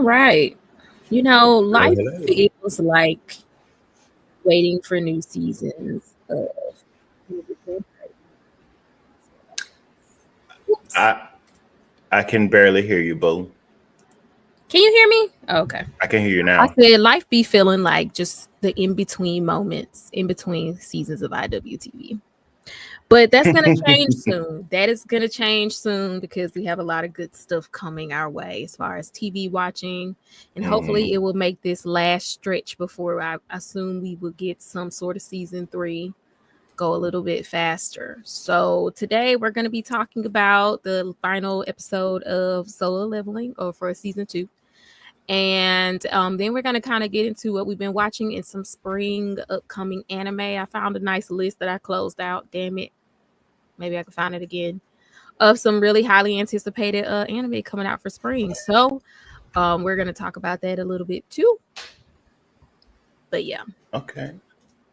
All right. Hello, Life hello. feels like waiting for new seasons of Oops. I I can barely hear you, Bull. Can you hear me? Okay. I can hear you I now. said life be feeling like just the in between moments, in between seasons of IWTV. But that's going to change soon. That is going to change soon because we have a lot of good stuff coming our way as far as TV watching. And hopefully hmm it will make this last stretch before I assume we will get some sort of season 3 go a little bit faster. So today we're going to be talking about the final episode of Solo Leveling or for season 2. And then we're going to kind of get into what we've been watching in some spring upcoming anime. I found a nice list that I closed out. Damn it. Maybe I can find it again of some really highly anticipated anime coming out for spring. So we're going to talk about that a little bit too. But yeah, Okay.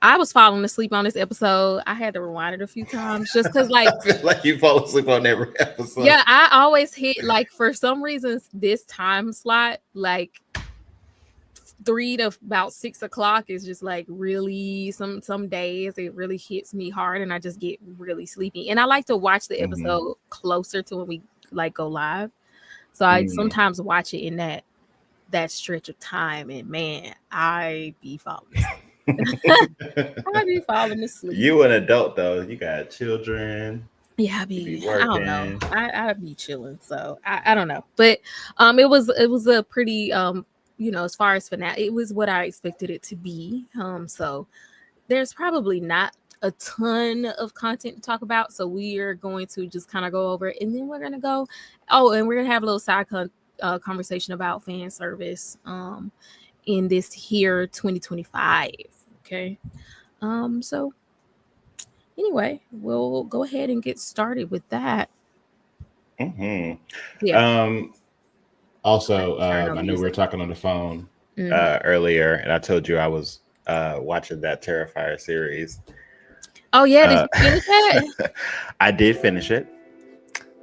I was falling asleep on this episode. I had to rewind it a few times just because, like, I feel like you fall asleep on every episode. yeah, I always hit, like, for some reason, this time slot, like, 3 to about 6 o'clock is just like really some days it really hits me hard and I just get really sleepy. And I like to watch the hmm episode closer to when we like go live. So I hmm sometimes watch it in that stretch of time and man, I be falling asleep. I be falling asleep. You an adult though. You got children. Yeah, You be I don't know. working. I be chilling, so I don't know. But it was a pretty as far as finale, it was what I expected it to be. So there's probably not a ton of content to talk about. So we are going to just kind of go over it and then we're gonna go. Oh, and we're gonna have a little conversation about fan service in this here 2025. Okay. So anyway, we'll go ahead and get started with that. hmm Yeah. Um. Also, Turn on I know we were music. talking on the phone Mhm. earlier, and I told you I was watching that Terrifier series. Oh yeah, did Uh, you finish that? I did finish it.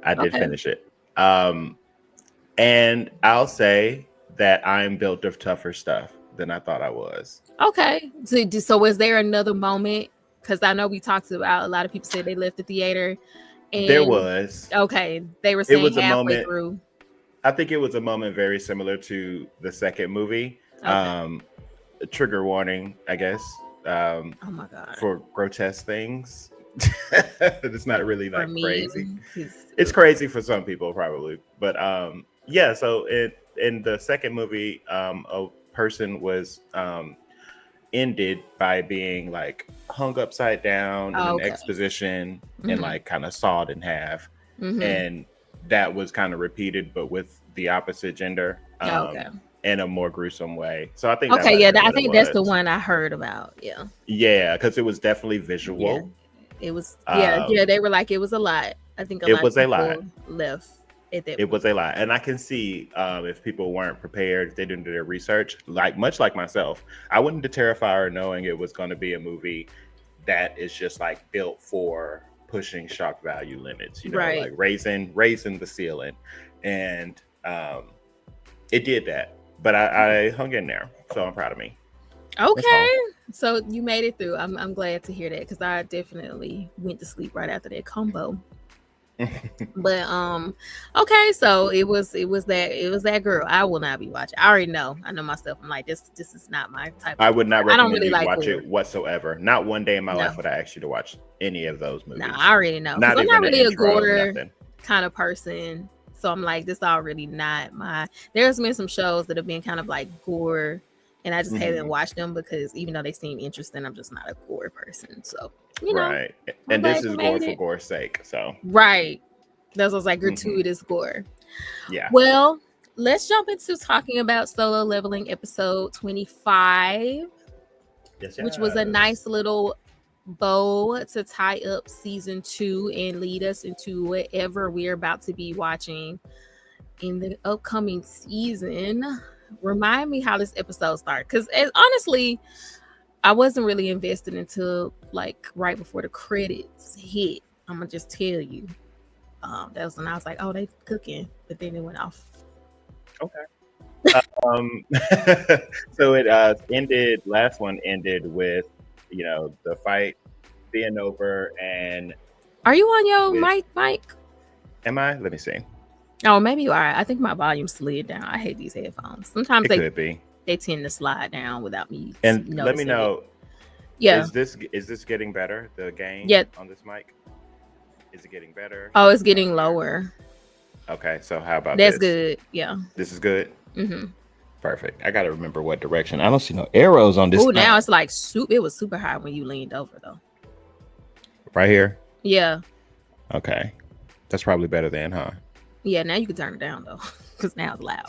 I did Okay. finish it. Um, And I'll say that I'm built of tougher stuff than I thought I was. Okay. So was there another moment? Because I know we talked about a lot of people said they left the theater, There and was. okay, they were It saying was a halfway moment. through. I think it was a moment very similar to the second movie. Okay. Trigger warning, I guess, Oh my god. for grotesque things. It's not really For like me, crazy. because It's crazy for some people, probably. But yeah, so in the second movie, a person was ended by being like hung upside down in an okay. exposition and Mm-hmm. like kind of sawed in half, Mm-hmm. and that was kind of repeated but with the opposite gender, Okay. in a more gruesome way. So I think that Okay. might have Yeah, been I what it think that's the was. one I heard about. Yeah. Yeah, because it was definitely Yeah. visual. It was. Yeah. Yeah. um They were like it was a lot. I think a it lot of was a lot. people left at that It point. was a lot, and I can see, if people weren't prepared, if they didn't do their research, like much like myself, I went into Terrifier knowing it was going to be a movie that is just like built for pushing shock value limits, Right. like raising the ceiling, and it did that. But I hung in there, so I'm proud of me. That's Okay. all. So you made it through. I'm glad to hear that because I definitely went to sleep right after that combo. But okay, so it was that girl. I will not be watching. I already know. I know myself. I'm like this is not my type I of would gore. not I don't recommend really you like watch gore. it whatsoever. Not one day in my No. life would I ask you to watch any of those No, I movies. already know. Because Not I'm not even an really a intro, gore nothing. kind of person. So I'm like, this already not my there's been some shows that have been kind of like gore and I just haven't hmm watched them because even though they seem interesting, I'm just not a gore person. So, Right. I'm And glad this you is gore made for it. gore's sake. So, Right. That was like hmm gratuitous gore. yeah. Well, let's jump into talking about Solo Leveling episode 25, Yes, which was a nice yes. little bow to tie up season 2 and lead us into whatever we're about to be watching in the upcoming season. Remind me how this episode started because honestly, I wasn't really invested until like right before the credits hit. I'm gonna just tell you. That was when I was like, "Oh, they cooking," but then it went off. Okay. Um, so it ended. Last one ended with the fight being over, and Are you on your with mic, Mike? am I? Let me see. Oh, maybe you are. I think my volume slid down. I hate these headphones. Sometimes It could be. they tend to slide down without me And let me noticing it. know. Yeah. Is this getting better? The gain Yeah. on this mic? Is it getting better? Oh, it's getting lower. Okay, so how about That's this? good. Yeah. This is good. Mm-hmm. Perfect. I gotta remember what direction. I don't see no arrows on this. Oh, now it's like soup. It was super high when you leaned over though. Right here. Yeah. Okay, that's probably better than, huh? Yeah. Now you can turn it down though, because now it's loud.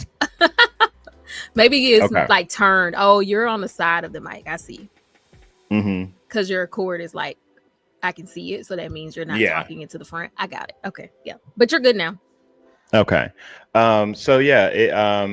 Maybe it's like turned. Oh, you're on the side of the mic. I see. Mm-hmm. Because your cord is like, I can see it, so that means you're not talking into the front. I got it. Okay. Yeah, but you're good now. Okay. So yeah,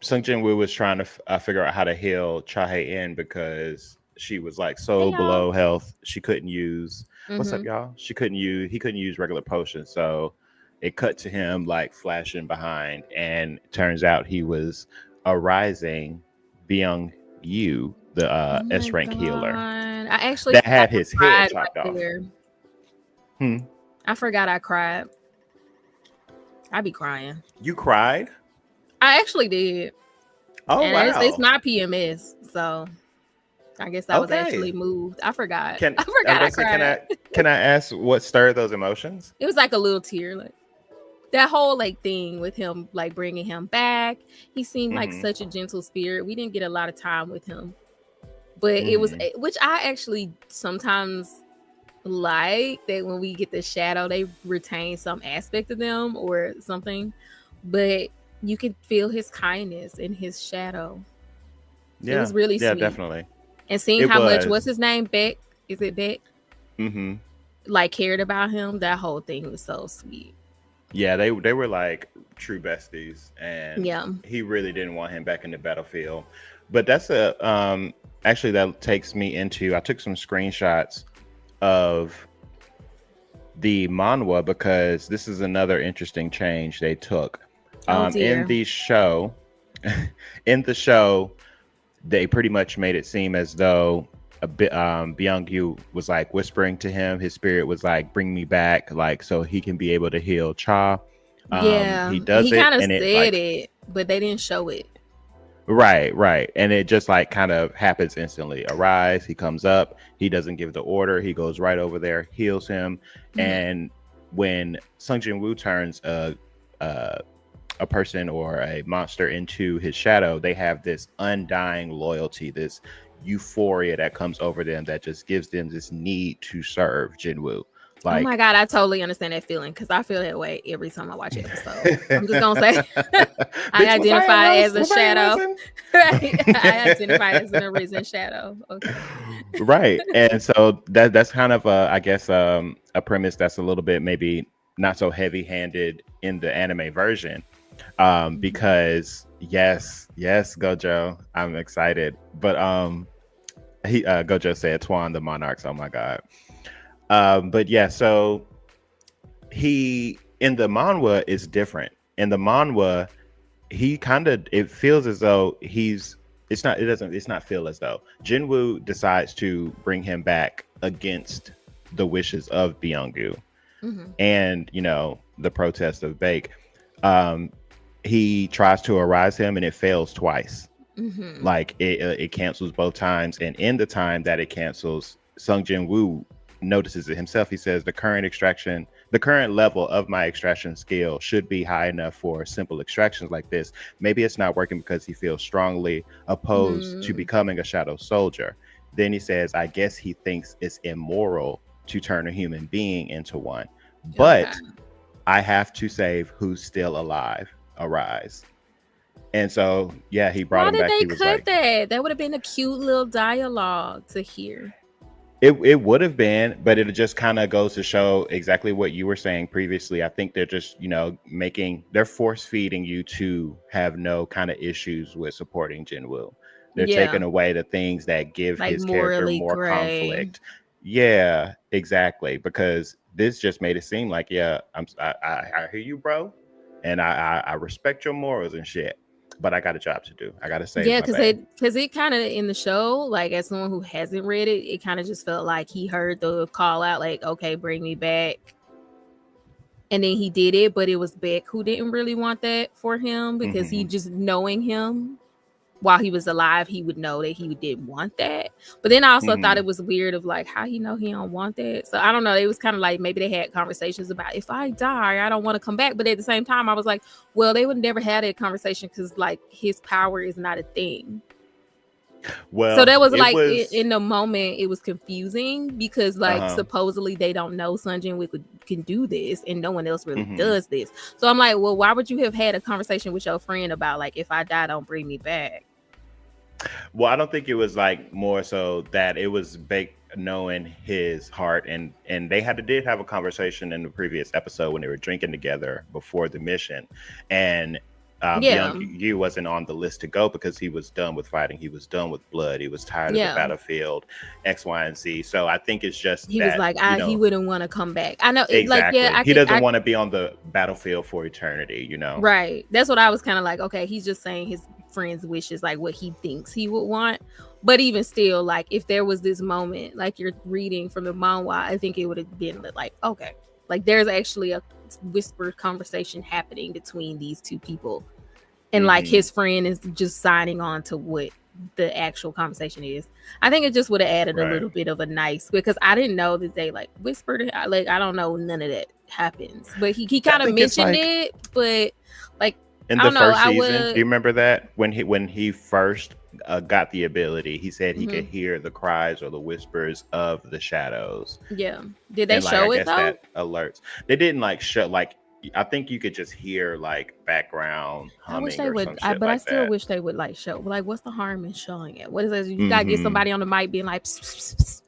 Sung Jin Woo was trying to figure out how to heal Cha Hae-in because she was like below health. She couldn't use what's up, y'all? He couldn't use regular potions. So it cut to him like flashing behind, and turns out he was a rising Byung Yu, the S rank healer. I actually that had his head chopped off. I forgot I cried. I be crying. You cried? I actually did. Oh, and wow. It's not PMS, so I guess I was actually moved. I forgot. I cried. Can I ask what stirred those emotions? It was like a little tear, like that whole like thing with him, like bringing him back. He seemed like such a gentle spirit. We didn't get a lot of time with him, but it was, which I actually sometimes like that when we get the shadow, they retain some aspect of them or something, but you can feel his kindness in his shadow. Yeah, it was really sweet. Definitely. And seeing how much, what's his name, Beck? Is it Beck? Mm-hmm. Like cared about him. That whole thing was so sweet. Yeah, they were like true besties, and he really didn't want him back in the battlefield. But that's actually that takes me into, I took some screenshots of the manhwa because this is another interesting change they took. In the show, they pretty much made it seem as though Byung Yu was like whispering to him. His spirit was like, "Bring me back," like so he can be able to heal Cha. He does he kind of said it, but they didn't show it. Right, and it just like kind of happens instantly. Arise, he comes up, he doesn't give the order, he goes right over there, heals him, and when Sung Jin Woo turns a person or a monster into his shadow, they have this undying loyalty, this euphoria that comes over them that just gives them this need to serve Jin Woo. Like, oh my God, I totally understand that feeling because I feel that way every time I watch an episode. I'm just gonna say I identify as a shadow. I identify as an arisen shadow. Okay. Right. And so that's kind of I guess a premise that's a little bit maybe not so heavy-handed in the anime version. Because yes, Gojo, I'm excited. But Gojo said Twan the Monarchs. Oh my God. But yeah, so he in the manhwa is different. In the manhwa, he kind of, it feels as though it's not feel as though Jin Woo decides to bring him back against the wishes of Byung Yu and the protest of Baek. He tries to arise him and it fails twice. Like it cancels both times, and in the time that it cancels, Sung Jin Woo notices it himself. He says the current level of my extraction skill should be high enough for simple extractions like this. Maybe it's not working because he feels strongly opposed to becoming a shadow soldier. Then he says, I guess he thinks it's immoral to turn a human being into one, but I have to save who's still alive. Arise. And so he brought him back. Why did they cut that? That would have been a cute little dialogue to hear. It would have been, but it just kind of goes to show exactly what you were saying previously. I think they're just, they're force feeding you to have no kind of issues with supporting Jin Woo. They're taking away the things that give like his character more conflict. Yeah, exactly. Because this just made it seem like, I hear you, bro, and I respect your morals and shit. but I got a job to do. I got to save Yeah, my babe. because it kind of in the show, like as someone who hasn't read it, it kind of just felt like he heard the call out, like, okay, bring me back. And then he did it, but it was Beck who didn't really want that for him because he just knowing him while he was alive, he would know that he didn't want that. But then I also thought it was weird of like how he know he don't want that. So I don't know. It was kind of like maybe they had conversations about if I die, I don't want to come back. But at the same time, I was like, well, they would never have that conversation because like his power is not a thing. Well, so that was like in the moment it was confusing because like supposedly they don't know Sun Jin-wook can do this and no one else really does this. So I'm like, well, why would you have had a conversation with your friend about like if I die, don't bring me back? Well, I don't think it was like more so that it was Baek knowing his heart, and they did have a conversation in the previous episode when they were drinking together before the mission, and Byung-yu wasn't on the list to go because he was done with fighting. He was done with blood. He was tired of the battlefield, X, Y, and Z. So I think it's just he was like, he wouldn't want to come back. I know, exactly. Like, he doesn't want to be on the battlefield for eternity. Right? That's what I was kind of like. Okay, he's just saying his friend's wishes, like what he thinks he would want. But even still, like if there was this moment, like you're reading from the manhwa, I think it would have been like, okay, like there's actually a whispered conversation happening between these two people, and like his friend is just signing on to what the actual conversation is. I think it just would have added a little bit of a nice, because I didn't know that they like whispered it. Like I don't know, none of that happens, but he kind of mentioned it, but like in the first season, do you remember that when he first got the ability, he said he could hear the cries or the whispers of the shadows. Yeah, did they show it though? That alerts. They didn't like show, like I think you could just hear like background humming. I wish they would, but I still wish they would like show. Like, what's the harm in showing it? What is it? You gotta get somebody on the mic being like, pss, pss, pss.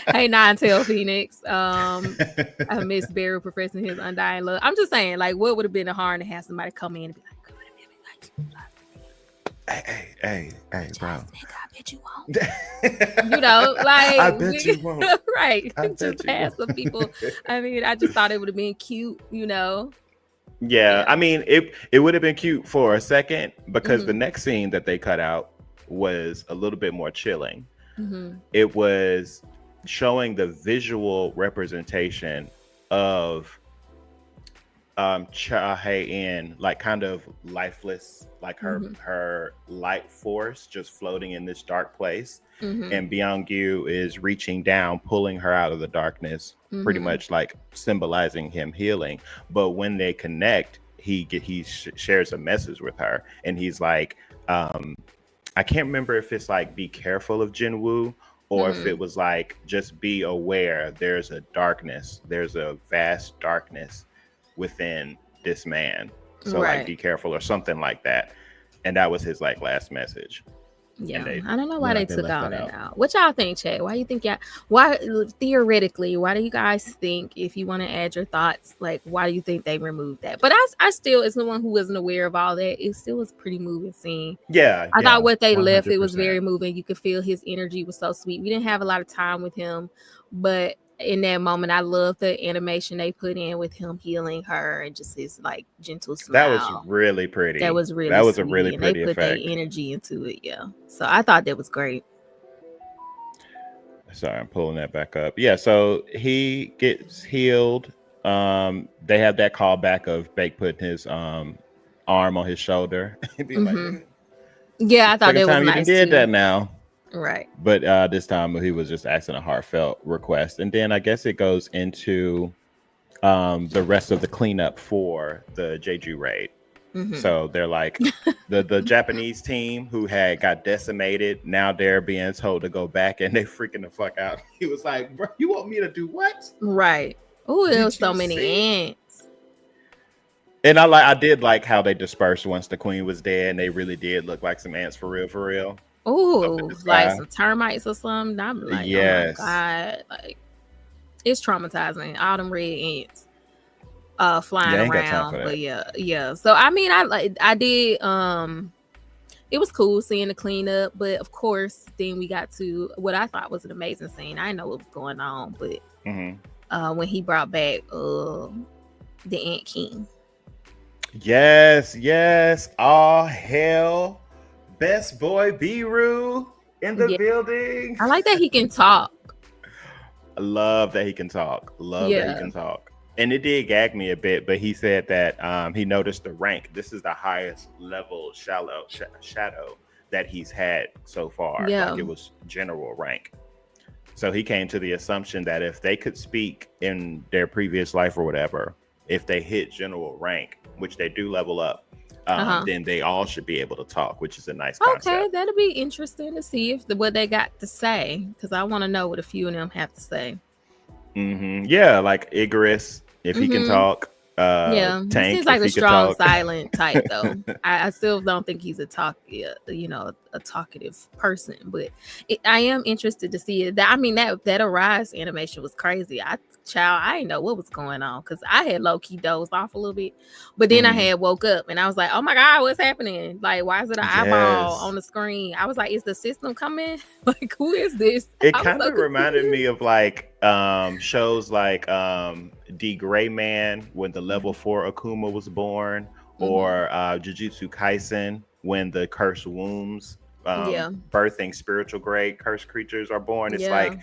"Hey, Nine-Tail Phoenix, I miss Beru professing his undying love." I'm just saying, like, what would have been the harm to have somebody come in and be like, "Hey, bro, I bet you won't." Like I bet you won't. Right? Just pass some people. I mean, I just thought it would have been cute, Yeah, I mean, it would have been cute for a second because the next scene that they cut out was a little bit more chilling. It was showing the visual representation of Cha Hae-in, like kind of lifeless, like her light force just floating in this dark place, and Byung-yu is reaching down, pulling her out of the darkness, pretty much like symbolizing him healing. But when they connect, he shares a message with her, and he's like, I can't remember if it's like be careful of Jinwoo, or if it was like just be aware there's a darkness, there's a vast darkness within this man, so like be careful or something like that. And that was his like last message. Yeah, I don't know why they took all that out. What y'all think, Chad? Why you think why theoretically, why do you guys think, if you want to add your thoughts, like why do you think they removed that? But I still, as someone who wasn't aware of all that, it still was pretty moving scene. I thought what they 100%. Left, it was 100%. very moving. You could feel his energy was so sweet. We didn't have a lot of time with him, but in that moment, I love the animation they put in with him healing her and just his like gentle smile. That was really pretty. That was a really pretty effect. They put their energy into it, So I thought that was great. Sorry, I'm pulling that back up. Yeah, so he gets healed. They have that callback of Baek putting his arm on his shoulder. Like, yeah, I thought that was nice. You did that now. Right. But this time he was just asking a heartfelt request. And then I guess it goes into the rest of the cleanup for the Jeju raid. So they're like the Japanese team who got decimated. Now they're being told to go back, and they freaking the fuck out. He was like, "Bro, you want me to do what?" Right. Oh, there was so many ants. And I did like how they dispersed once the queen was dead, and they really did look like some ants for real. Oh, like some termites or something. I'm like, yes. Oh my God, like it's traumatizing. All them red ants flying around. But yeah. So I mean, I did. It was cool seeing the cleanup, but of course, then we got to what I thought was an amazing scene. I didn't know what was going on, but when he brought back the Ant King. Yes. All hail, best boy Biru in the Yeah, building. I like that he can talk. I love that he can talk. Love that he Yeah, can talk. And it did gag me a bit, but he said that he noticed the rank. This is the highest level shadow that he's had so far. yeah. Like it was general rank. So he came to the assumption that if they could speak in their previous life or whatever, if they hit general rank, which they do level up, Uh-huh. then they all should be able to talk, which is a nice Okay, concept. that'll be interesting to see if what they got to say, because I want to know what a few of them have to say. Yeah, like Icarus, if he can Mm-hmm. talk, Yeah, he seems Tank, like if a he could strong, talk. silent type, though. I still don't think he's a a talkative person. But I am interested to see it. I mean, that Arise animation was crazy. I didn't know what was going on because I had low key dozed off a little bit, but then I Mhm. had woke up and I was like, "Oh my god, what's happening? Like, why is it an eyeball on Yes. the screen?" I was like, "Is the system coming? Like, who is this?" It I was kind so of reminded me confused. of like shows like D Gray Man when the level 4 Akuma was born, Mm-hmm. or Jujutsu Kaisen when the cursed wombs Yeah, birthing spiritual grade cursed creatures are born. It's yeah, like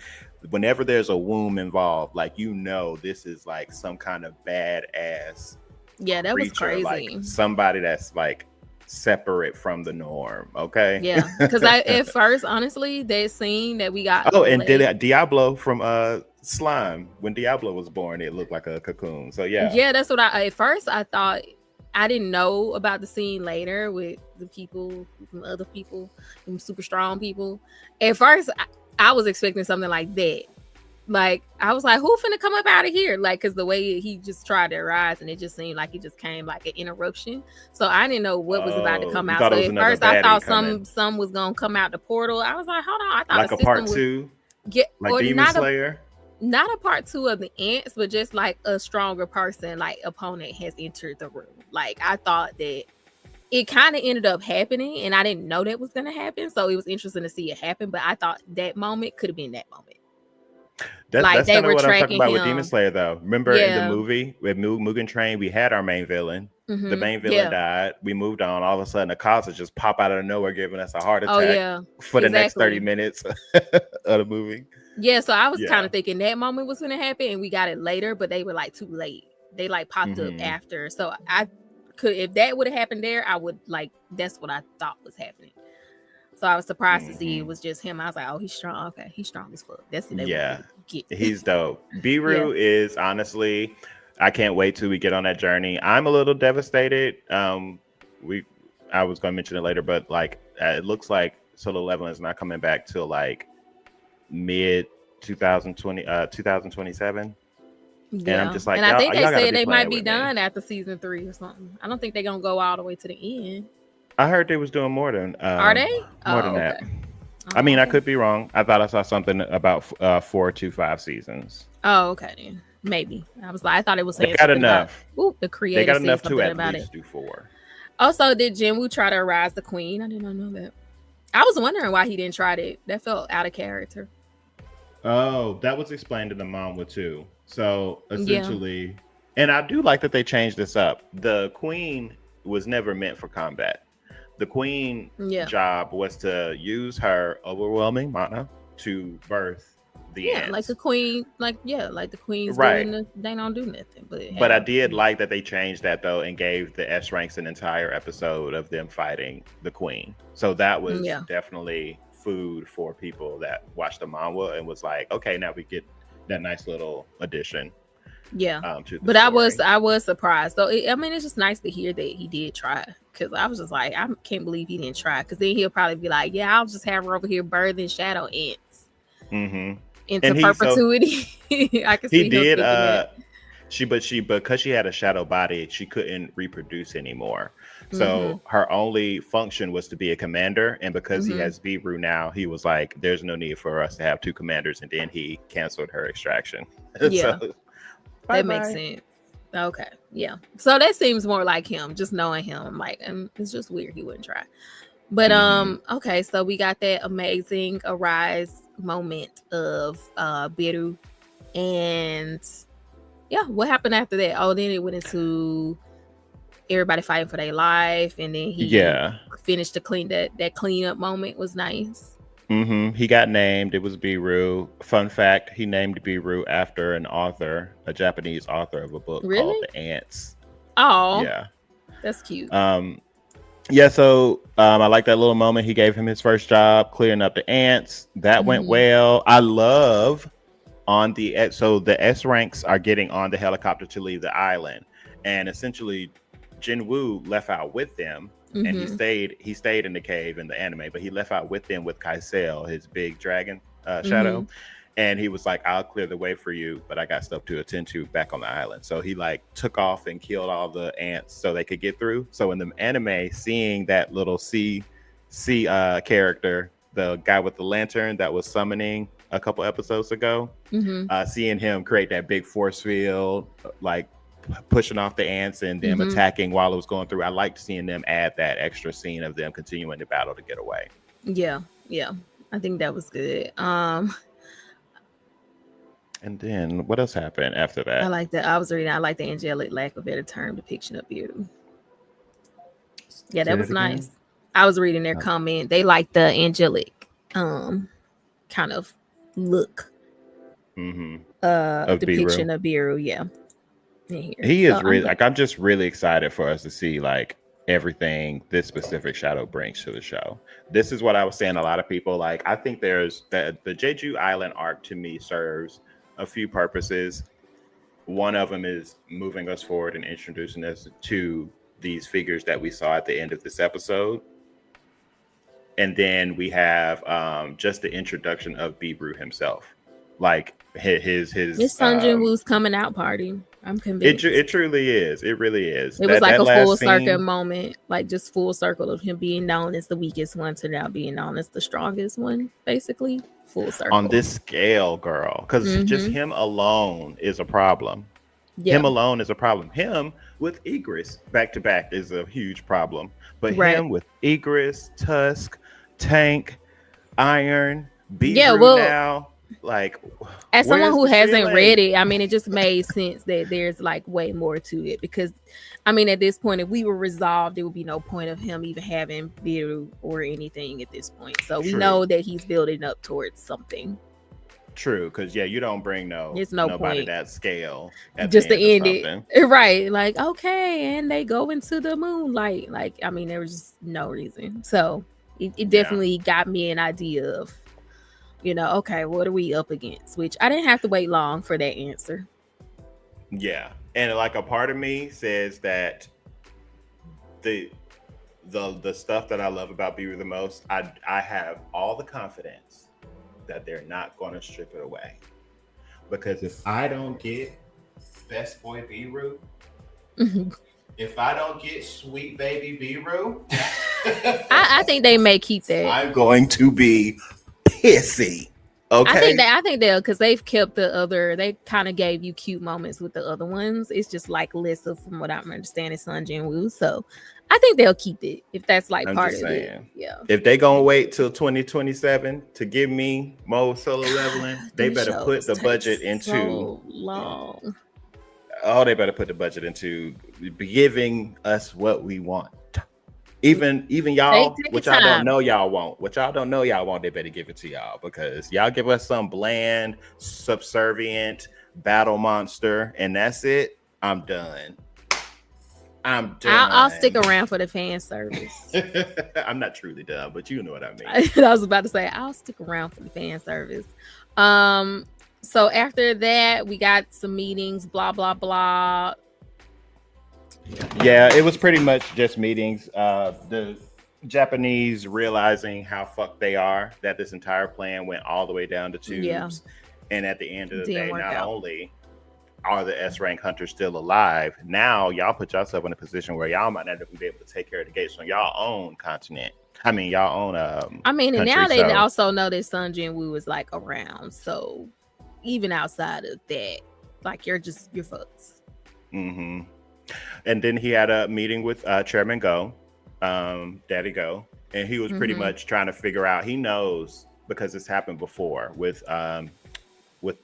whenever there's a womb involved, like this is like some kind of badass yeah. That was creature, like crazy. somebody that's like separate from the norm. Okay. Yeah, because I at first, honestly, that scene that we got Oh, with and Blade, Diablo from Slime. When Diablo was born, it looked like a cocoon. So yeah. yeah, that's what I at first I thought. I didn't know about the scene later with the people, other people, super strong people. At first, I was expecting something like that. Like I was like, "Who finna come up out of here?" Like, cause the way he just tried to rise, and it just seemed like it just came like an interruption. So I didn't know what was about to Oh, come you out. thought So it was at another first, I baddie thought coming, some was gonna come out the portal. I was like, "Hold on," I thought the like a part system was two, get like or Demon Slayer. not a part two of the ants, but just like a stronger person, like opponent has entered the room. Like I thought that it kind of ended up happening, and I didn't know that was gonna happen. So it was interesting to see it happen. But I thought that moment could have been that moment. Like That's they kind of were what I'm talking tracking about with Demon him. Slayer, though. Remember in the Yeah. movie with Mugen Train, we had our main villain. The main villain Yeah. died. We moved on. All of a sudden, Akaza just pop out of nowhere, giving us a heart Oh attack yeah. for the next 30 Exactly. minutes of the movie. Yeah. So I was kind Yeah. of thinking that moment was gonna happen, and we got it later, but they were like too late. They like popped up hmm after. So I could, if that would have happened there, I would like that's what I thought was happening. So I was surprised to see it hmm was just him. I was like, oh, he's strong. Okay, he's strong as fuck. That's what they wanted me Yeah. to get. He's dope. Yeah. Biru is honestly, I can't wait till we get on that journey. I'm a little devastated. We, I was going to mention it later, but like it looks like Solo Leveling is not coming back till like mid 2027. And I'm Yeah. just like, And I think they y'all got to said be they might playing be with me. done after season 3 or something. I don't think they're gonna go all the way to the end. I heard they was doing Are they? more than Oh, that. okay. I Oh, mean, I okay. could be wrong. I thought I saw something about 4 to 5 seasons. Oh, okay then. Maybe. I thought it was They saying got something about enough. the They creator got said enough to something at about it. least do 4. Also, did Jinwoo try to rise the queen? I did not know that. I was wondering why he didn't try it. That felt out of character. Oh, that was explained in the manga too. So Yeah. essentially, and I do like that they changed this up. The queen was never meant for combat. The queen Yeah. job was to use her overwhelming mana to birth the Yeah, like the ants. queen, like like the queens Right. they don't do nothing, but But I hey. did like that they changed that though and gave the S ranks an entire episode of them fighting the queen. So that was Yeah. definitely food for people that watched the manga and was like, okay, now we get that nice little addition Yeah. to the But story. I was surprised. So I mean, it's just nice to hear that he did try. Cause I was just like, I can't believe he didn't try. Cause then he'll probably be like, yeah, I'll just have her over here birthing shadow ants Mm-hmm. into And perpetuity. I can he see him did thinking that. she because she had a shadow body, she couldn't reproduce anymore. Mm-hmm. So her only function was to be a commander, and because he Mm-hmm. has Beeru now, he was like, there's no need for us to have 2 commanders, and then he canceled her extraction. Yeah, So bye that makes bye. sense. Okay. Yeah. So that seems more like him, just knowing him. Like, it's just weird he wouldn't try. But Mm-hmm. okay, so we got that amazing arise moment of Biru. And yeah, what happened after that? Oh, then it went into everybody fighting for their life, and then he Yeah. finished the that cleanup moment was nice. He got named. It was Biru. Fun fact: he named Biru after an author, a Japanese author of a book called Really? The Ants. Oh, Yeah. that's cute. Yeah. So I like that little moment. He gave him his first job clearing up the ants. That went Mm-hmm. well. I love on the so the S ranks are getting on the helicopter to leave the island, and essentially Jinwoo left out with them, and he Mm-hmm. stayed in the cave in the anime, but he left out with them with Kaisel, his big dragon Mm-hmm. shadow, and he was like, I'll clear the way for you, but I got stuff to attend to back on the island. So he like took off and killed all the ants so they could get through. So in the anime, seeing that little C character, the guy with the lantern that was summoning a couple episodes ago, Mm-hmm. seeing him create that big force field, like pushing off the ants and them Mm-hmm. attacking while it was going through. I liked seeing them add that extra scene of them continuing the battle to get away. Yeah, yeah. I think that was good. And then what else happened after I that? like that. I was reading. I like the angelic, lack of a better term, depiction of Beardo. Yeah, Say that that was again. nice. I was reading their comment. They like the angelic, kind of look, Mm-hmm. Of depiction Beru. of Beardo. Yeah, in here. He So is I'm really glad. like, I'm just really excited for us to see like everything this specific shadow brings to the show. This is what I was saying. A lot of people like, I think there's the Jeju Island arc to me serves a few purposes. One of them is moving us forward and introducing us to these figures that we saw at the end of this episode. And then we have just the introduction of Bibru himself, like his It's Sunjin Woo's coming out party. I'm it convinced. truly is. It really is. It was like That a full last circle scene. moment, like just full circle of him being known as the weakest one to now being known as the strongest one, basically. Full On circle. this scale, girl, because just Mm-hmm. him alone is a problem. Yeah. Him alone is a problem. Him with Igris back to back is a huge problem. But Right. him with Igris, Tusk, Tank, Iron, Yeah. Beeru Well, now, like, as someone where's who the hasn't read Shile? it, I mean, it just made sense that there's like way more to it because, I mean, at this point, if we were resolved, there would be no point of him even having Biru or anything at this point. So we know True, that he's building up towards something. true. Because yeah, you don't bring There's no nobody point that scale at the just to end of end it. something. Right. Like, okay, and they go into the moonlight. Like, I mean, there was just no reason. So it Yeah, definitely got me an idea of, okay, what are we up against? Which I didn't have to wait long for that answer. yeah. And like a part of me says that the the stuff that I love about Beaver the most, I have all the confidence that they're not going to strip it away. Because if I don't get Best Boy Beeru, if I don't get Sweet Baby Beeru, I think they may keep that. I'm going to be pissy. Okay. I think they'll because they've kept the other. They kind of gave you cute moments with the other ones. It's just like less of, from what I'm understanding, Sun Jin Woo. So I think they'll keep it if that's like I'm part just of it. saying. Yeah. If they gonna wait till 2027 to give me more solo leveling, they These better put shows the take budget into so long. oh, they better put the budget into giving us what we want. Even y'all, Take your which I don't time. know y'all won't, they better give it to y'all because y'all give us some bland, subservient battle monster, and that's it. I'm done. I'll stick around for the fan service. I'm not truly done, but you know what I mean. I was about to say I'll stick around for the fan service. So after that, we got some meetings, blah blah blah. Yeah, it was pretty much just meetings. The Japanese realizing how fucked they are, that this entire plan went all the way down to tubes. Yeah. And at the end of the Didn't day, work not out. only are the S rank hunters still alive, now y'all put yourself in a position where y'all might not even be able to take care of the gates on y'all own continent. I mean, y'all own I mean, and country, now they so also know that Sun Jin Woo is like around. So even outside of that, like you're fucked. hmm And then he had a meeting with Chairman Go, Daddy Go, and he was pretty Mhm. much trying to figure out. He knows because it's happened before with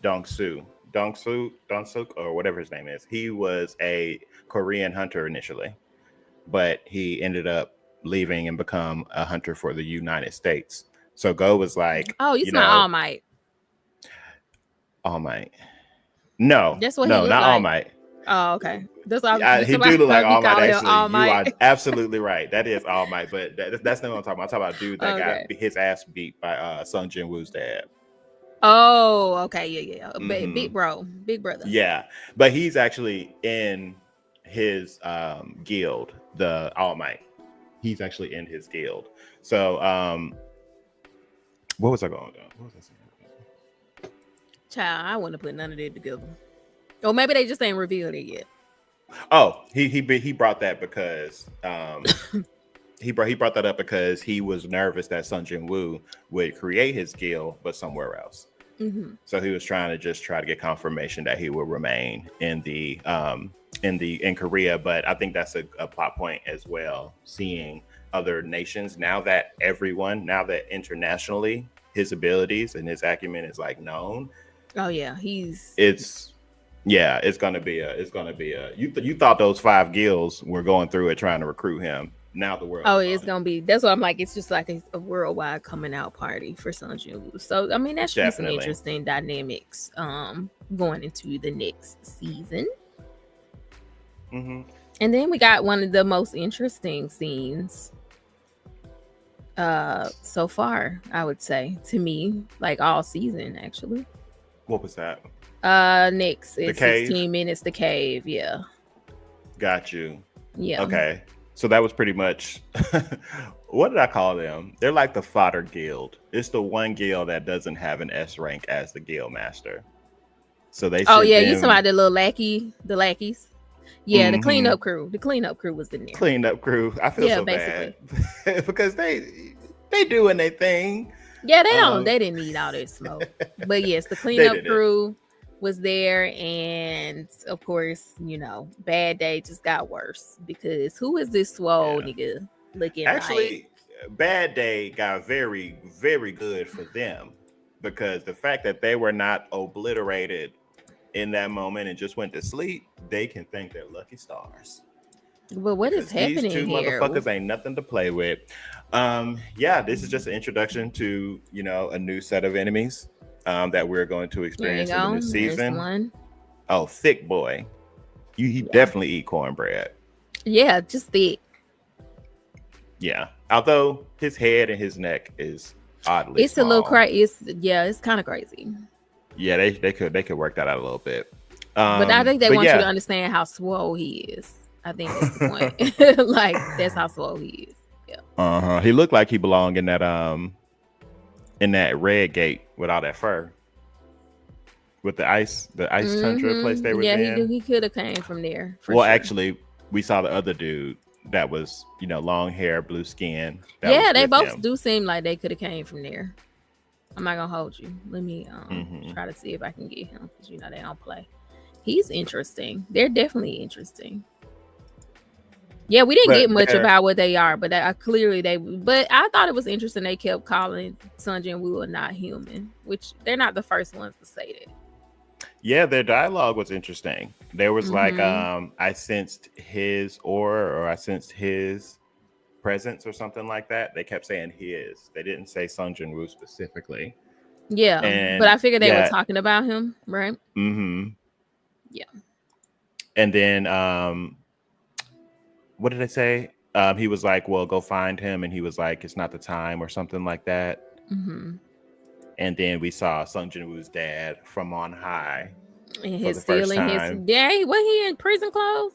Dong Suk, or whatever his name is. He was a Korean hunter initially, but he ended up leaving and become a hunter for the United States. So Go was like, Oh, you smell All Might. All Might. No, that's what he looked not like. All Might. Oh, okay. That's what he do look like All Might. Actually, All Might. You are absolutely right. That is All Might, but that's not what I'm talking about. I'm talking about a dude that got his ass beat by Sung Jin Woo's dad. Oh, okay, yeah. Big brother. Yeah, but he's actually in his guild, the All Might. He's actually in his guild. So, what was I going to do? What was I saying? Child, I wouldn't put none of that together. Or maybe they just ain't revealed it yet. Oh, he brought that because he brought that up because he was nervous that Sung Jin Woo would create his guild, but somewhere else. Mm-hmm. So he was trying to get confirmation that he will remain in Korea. But I think that's a plot point as well. Seeing other nations now that internationally his abilities and his acumen is like known. Oh yeah, it's gonna be a. You thought those 5 guilds were going through it trying to recruit him. Now the world. Oh, it's gonna be. That's what I'm like. It's just like a worldwide coming out party for Sung Jin Woo. So I mean, that should be some interesting dynamics going into the next season. Mm-hmm. And then we got one of the most interesting scenes so far, I would say, to me, like all season actually. What was that? Next it's 16 minutes. The cave. Yeah. Got you. Yeah. Okay. So that was pretty much, what did I call them? They're like the fodder guild. It's the one guild that doesn't have an S rank as the guild master. So they. Oh yeah, you talking about the little the lackeys. Yeah, the cleanup crew. The cleanup crew was in there. Cleanup crew. I feel so bad because they doing their thing. Yeah, they didn't need all that smoke. But yes, the cleanup crew was there, and of course, Bad Day just got worse because who is this swole nigga looking actually like? Bad Day got very, very good for them because the fact that they were not obliterated in that moment and just went to sleep, they can thank their lucky stars. But what is happening these two here? Motherfuckers ain't nothing to play with. This is just an introduction to a new set of enemies that we're going to experience in the new season. One. Oh, thick boy. He definitely eat cornbread. Yeah, just thick. Yeah. Although his head and his neck is oddly It's small. a little crazy. It's kind of crazy. Yeah, they could work that out a little bit. But I think they want you to understand how swole he is. I think that's the point. Like that's how swole he is. Yeah. He looked like he belonged in that red gate with all that fur. With the ice tundra place they were in. Yeah, he could have came from there. Actually, we saw the other dude that was, long hair, blue skin. Yeah, they both do seem like they could have came from there. I'm not gonna hold you. Let me try to see if I can get him because they don't play. He's interesting. They're definitely interesting. Yeah, we didn't get much about what they are, but clearly But I thought it was interesting. They kept calling Sung Jin Woo not human, which they're not the first ones to say that. Yeah, their dialogue was interesting. There was like I sensed his aura, or I sensed his presence, or something like that. They kept saying his. They didn't say Sung Jin Woo specifically. Yeah, but I figured they were talking about him, right? Mm-hmm. Yeah. And then what did I say? He was like, well, go find him. And he was like, it's not the time, or something like that. Mm-hmm. And then we saw Sung Jin Woo's dad from on high. And his stealing his dad. Was he in prison clothes?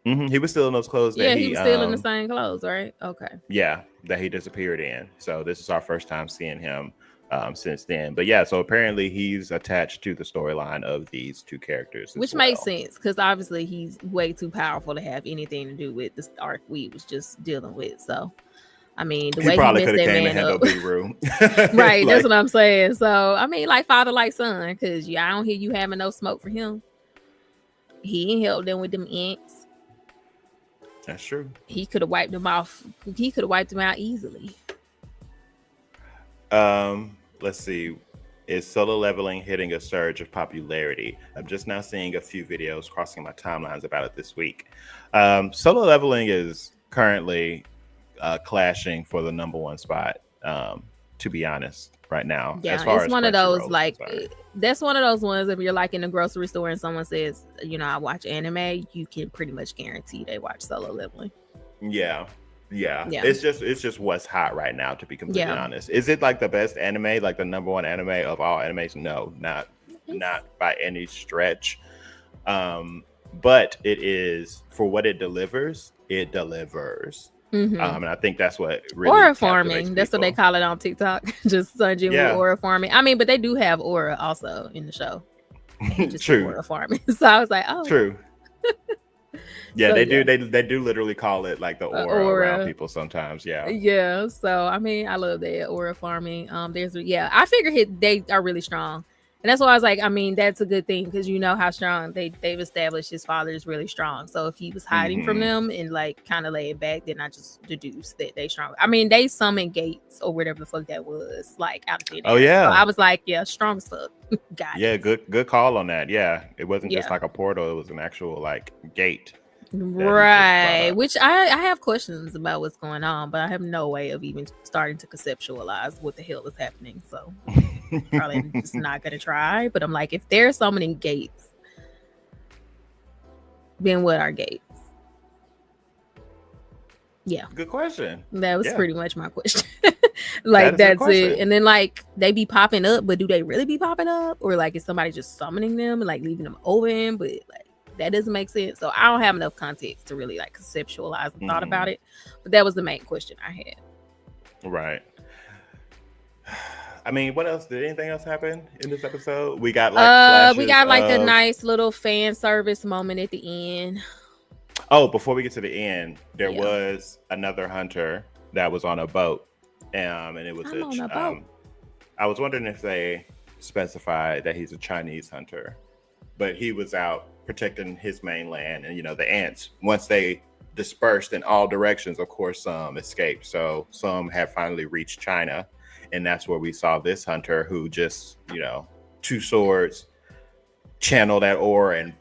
Mm-hmm. He was still in those clothes. Yeah, he was still in the same clothes, right? Okay. Yeah, that he disappeared in. So this is our first time seeing him since then. But yeah, so apparently he's attached to the storyline of these two characters, which makes sense because obviously he's way too powerful to have anything to do with the arc we was just dealing with. So, I mean, the way he messed that man up, right? That's what I'm saying. So, I mean, like father, like son, because I don't hear you having no smoke for him. He ain't helped them with them ants. That's true. He could have wiped them off. He could have wiped them out easily. Let's see. Is Solo Leveling hitting a surge of popularity? I'm just now seeing a few videos crossing my timelines about it this week. Solo Leveling is currently clashing for the number one spot. To be honest, right now, Yeah, as far it's as one of those Crunchyroll is like concerned. that's one of those ones. If you're like in the grocery store and someone says, you know, I watch anime, you can pretty much guarantee they watch Solo Leveling. Yeah. Yeah. It's just what's hot right now, to be completely Yeah. honest. Is it like the best anime, like the number one anime of all animes? No, not by any stretch. But it is, for what it delivers, it delivers. Mhm. And I think that's what really Aura captivates farming. That's what they people. call it on TikTok. Just Sunjin Yeah. with aura farming. I mean, but they do have aura also in the show. They just do True. aura farming. So I was like, oh, True. Yeah, So, they yeah. do. They do literally call it like the aura around aura. people sometimes. Yeah. Yeah. So I mean, I love that aura farming. I figured they are really strong. And that's why I was like, I mean, that's a good thing because you know how strong they've established his father is really strong. So if he was hiding from them and like kind of laying back, then I just deduced that they strong. I mean, they summoned Gates or whatever the fuck that was, like out of thin air. Oh yeah. So I was like, yeah, strong as fuck. Got Yeah, it. good call on that. Yeah, it wasn't just Yeah. like a portal; it was an actual like gate. Right, which I have questions about what's going on, but I have no way of even starting to conceptualize what the hell is happening. So probably just not gonna try. But I'm like, if there's so many gates, then what are gates? Yeah, Good question. that was Yeah. pretty much my question. Like That is a good that's it. question. And then like they be popping up, but do they really be popping up, or like is somebody just summoning them and like leaving them open? But like that doesn't make sense. So I don't have enough context to really like conceptualize and thought about it. But that was the main question I had. Right. I mean, what else? Did anything else happen in this episode? We got like we got like a of- nice little fan service moment at the end. Oh, before we get to the end, there Yeah. was another hunter that was on a boat, and it was I'm on a boat. I was wondering if they specified that he's a Chinese hunter, but he was out protecting his mainland, and you know the ants, once they dispersed in all directions, of course some escaped, so some have finally reached China, and that's where we saw this hunter who just, you know, two swords, channel that aura and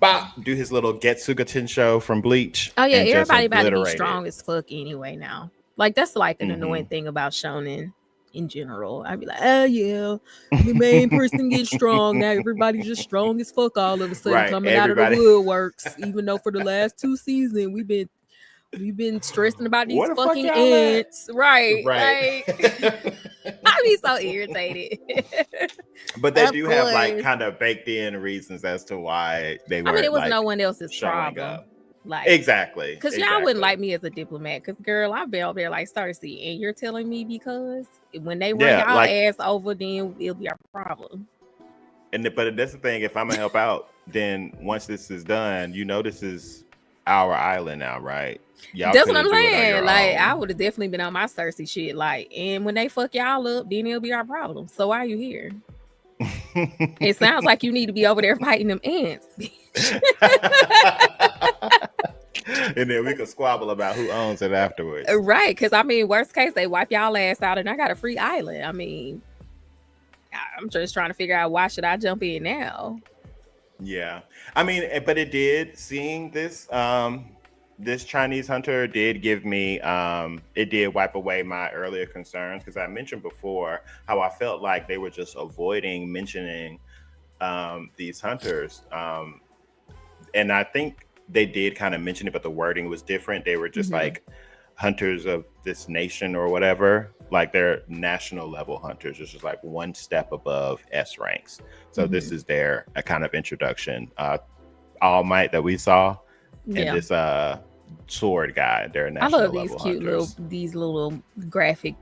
bop, do his little Getsuga Tensho from Bleach. Oh yeah, and just everybody about to be obliterate it. strong as fuck anyway now. Like that's like an Mhm. annoying thing about shonen in general. I'd be like, oh yeah, the main person gets strong now. Everybody's just strong as fuck all of a sudden Right, coming out of everybody- the woodworks. Even though for the last 2 seasons we've been stressing about these Where the fuck fucking y'all at? ants. Right. Right. Like I'd be so irritated. But they Of do have like course. kind of baked in reasons as to why they were. I mean, it was like, no one else's showing problem. up. Like Exactly. because y'all wouldn't like me as a diplomat. Because girl, I've been over there like Cersei, and you're telling me because when they run Yeah, y'all like- ass over, then it'll be our problem. But that's the thing. If I'm gonna help out, then once this is done, you know, this is our island now, right? Y'all That's what couldn't I'm do it on saying. your Like own. I would have definitely been on my Cersei shit. Like, and when they fuck y'all up, then it'll be our problem. So why are you here? It sounds like you need to be over there fighting them ants. And then we could squabble about who owns it afterwards. Right, because I mean, worst case, they wipe y'all ass out and I got a free island. I mean, I'm just trying to figure out why should I jump in now? Yeah, I mean, but it did, seeing this this Chinese hunter did give me it did wipe away my earlier concerns, because I mentioned before how I felt like they were just avoiding mentioning these hunters, and I think they did kind of mention it, but the wording was different. They were just like hunters of this nation or whatever, like they're national level hunters, it's just like one step above S ranks. So this is their a kind of introduction. All Might that we saw, and this sword guy, they're I national love these level cute hunters. these little graphic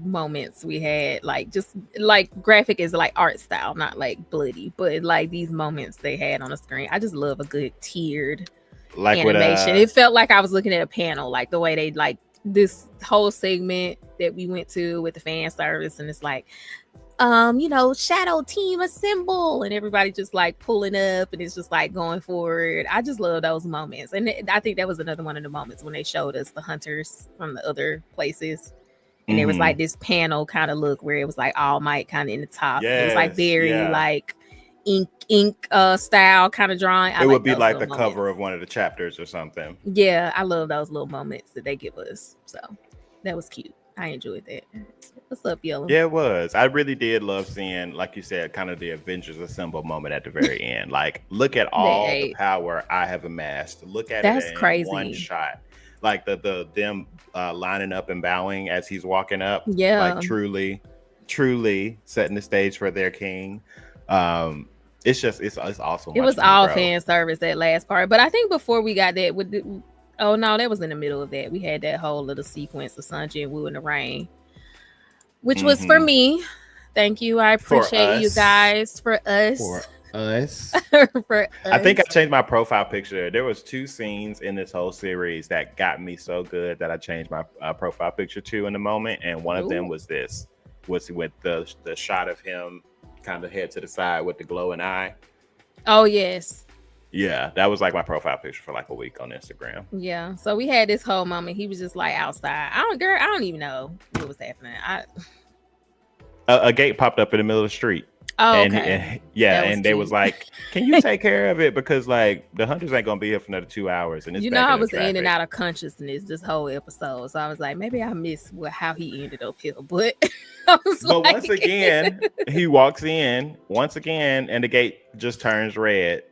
moments we had, like just like graphic is like art style, not like bloody, but like these moments they had on the screen. I just love a good tiered Like animation. with It felt like I was looking at a panel, like the way they like this whole segment that we went to with the fan service, and it's like you know, shadow team assemble, and everybody just like pulling up, and it's just like going forward. I just love those moments, and I think that was another one of the moments when they showed us the hunters from the other places, and there was like this panel kind of look where it was like All Might kind of in the top. It was like Yes, very yeah. like ink style kind of drawing. It would be like the cover of one of the chapters or something. Yeah, I love those little moments that they give us. So that was cute. I enjoyed that. What's up, Yellow? Yeah, it was. I really did love seeing, like you said, kind of the Avengers Assemble moment at the very end. Like, look at all the power I have amassed. Look at it in one shot. Like them lining up and bowing as he's walking up. Yeah, like truly setting the stage for their king. It's awesome. It was all fan service, that last part. But I think before we got that, oh no, that was in the middle of that. We had that whole little sequence of Sanji and Wu in the rain, which was for me. Thank you. I appreciate you guys. For us. For us. I think I changed my profile picture. There was 2 scenes in this whole series that got me so good that I changed my profile picture to in the moment. And one of them was with the shot of him kind of head to the side with the glowing eye. Oh, yes. Yeah, that was like my profile picture for like a week on Instagram. Yeah, so we had this whole moment. He was just like outside. I don't even know what was happening. A gate popped up in the middle of the street. Oh, okay. And they was like, "Can you take care of it? Because like the hunters ain't gonna be here for another 2 hours." And it's I was in and out of consciousness this whole episode, so I was like, maybe I missed how he ended up here. But once again, he walks in once again, and the gate just turns red.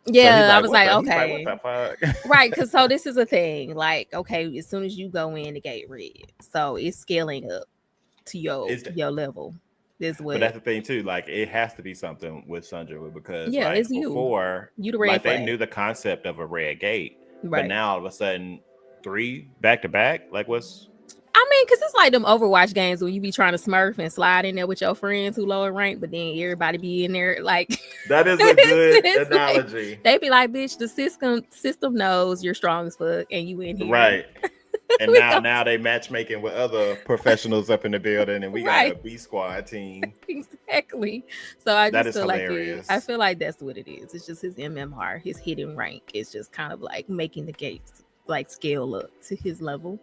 Yeah, so I was like, okay, what the fuck? Right, because so this is a thing. Like, okay, as soon as you go in, the gate red, so it's scaling up to your level. But that's the thing too. Like, it has to be something with Sanji because it's before you the red like flag. They knew the concept of a red gate, right? But now all of a sudden 3 back to back. Like, what's? I mean, because it's like them Overwatch games when you be trying to smurf and slide in there with your friends who lower rank, but then everybody be in there like. That is a good analogy. Like, they be like, "Bitch, the system knows you're strong as fuck, and you in here." Right. And now they matchmaking with other professionals up in the building, and we got a B squad team. Exactly. So I just feel hilarious. I feel like that's what it is. It's just his MMR, his hidden rank. It's just kind of like making the gates like scale up to his level.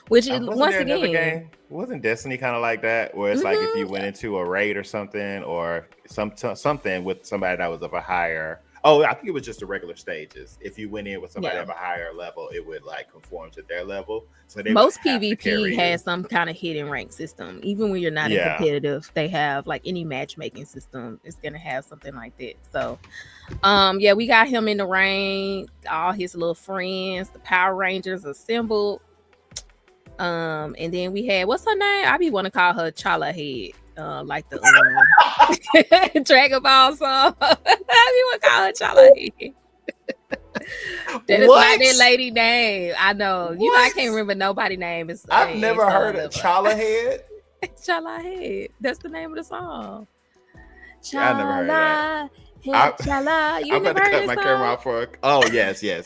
Which is once again, wasn't Destiny kind of like that, where it's like if you went into a raid or something, or something with somebody that was of a higher. Oh, I think it was just the regular stages. If you went in with somebody of a higher level, it would like conform to their level. So most PvP has some kind of hidden rank system. Even when you're not in competitive, they have like any matchmaking system is gonna have something like that. So we got him in the rain, all his little friends, the Power Rangers assembled. And then we had, what's her name? I be want to call her Chala Head. Like the Dragon Ball song. I be want to call her Chala Head. That is not that lady name. I know. You know, I can't remember nobody's name. I've never heard of Chala Head. Chala Head. That's the name of the song. Chala. I never heard that. Chala. I'm about to cut my camera off for. Oh yes. Yeah.